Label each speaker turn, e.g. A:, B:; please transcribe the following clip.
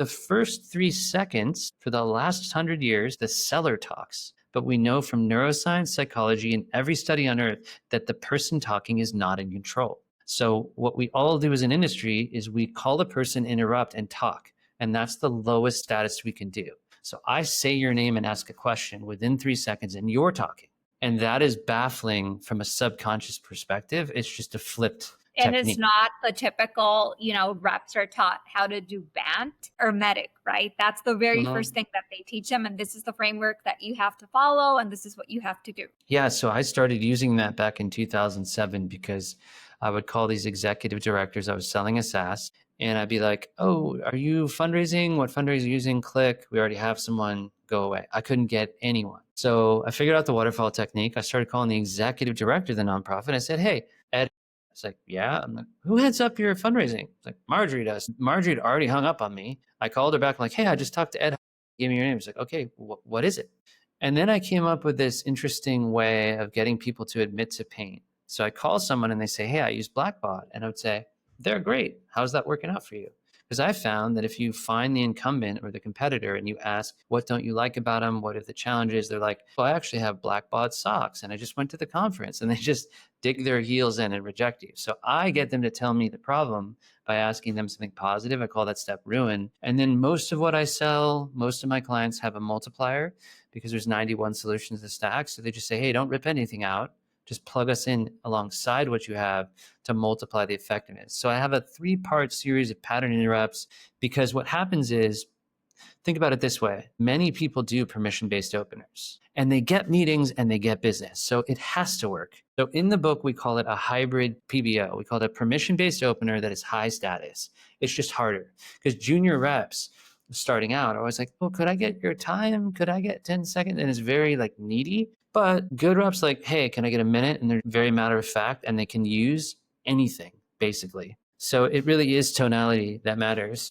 A: The first 3 seconds for the last 100 years, the seller talks. But we know from neuroscience, psychology, and every study on earth that the person talking is not in control. So what we all do as an industry is we call a person, interrupt, and talk. And that's the lowest status we can do. So I say your name and ask a question within 3 seconds, and you're talking. And that is baffling from a subconscious perspective. It's just a flipped
B: And it's
A: technique.
B: not the typical, reps are taught how to do BANT or MEDIC, right? That's the very first thing that they teach them. And this is the framework that you have to follow. And this is what you have to do.
A: Yeah, so I started using that back in 2007 because I would call these executive directors. I was selling a SaaS, and I'd be like, "Oh, are you fundraising? What fundraiser are you using? Click. We already have someone. Go away." I couldn't get anyone. So I figured out the waterfall technique. I started calling the executive director of the nonprofit. I said, "Hey, Ed." It's like, "Yeah." I'm like, "Who heads up your fundraising?" It's like, "Marjorie does." Marjorie had already hung up on me. I called her back. I'm like, "Hey, I just talked to Ed. Give me your name." She's like, "Okay, what is it?" And then I came up with this interesting way of getting people to admit to pain. So I call someone and they say, "Hey, I use Blackbot." And I would say, "They're great. How's that working out for you?" Because I found that if you find the incumbent or the competitor and you ask, "What don't you like about them? What are the challenges?" They're like, "Well, I actually have Blackbot socks and I just went to the conference," and they just dig their heels in and reject you. So I get them to tell me the problem by asking them something positive. I call that step ruin. And then most of what I sell, most of my clients have a multiplier because there's 91 solutions to stack. So they just say, "Hey, don't rip anything out. Just plug us in alongside what you have to multiply the effectiveness." So I have a 3-part series of pattern interrupts because what happens is, think about it this way. Many people do permission-based openers and they get meetings and they get business. So it has to work. So in the book, we call it a hybrid PBO. We call it a permission-based opener that is high status. It's just harder because junior reps starting out are always like, "Oh, could I get your time? Could I get 10 seconds?" And it's very like needy. But good reps like, "Hey, can I get a minute?" And they're very matter of fact and they can use anything basically. So it really is tonality that matters.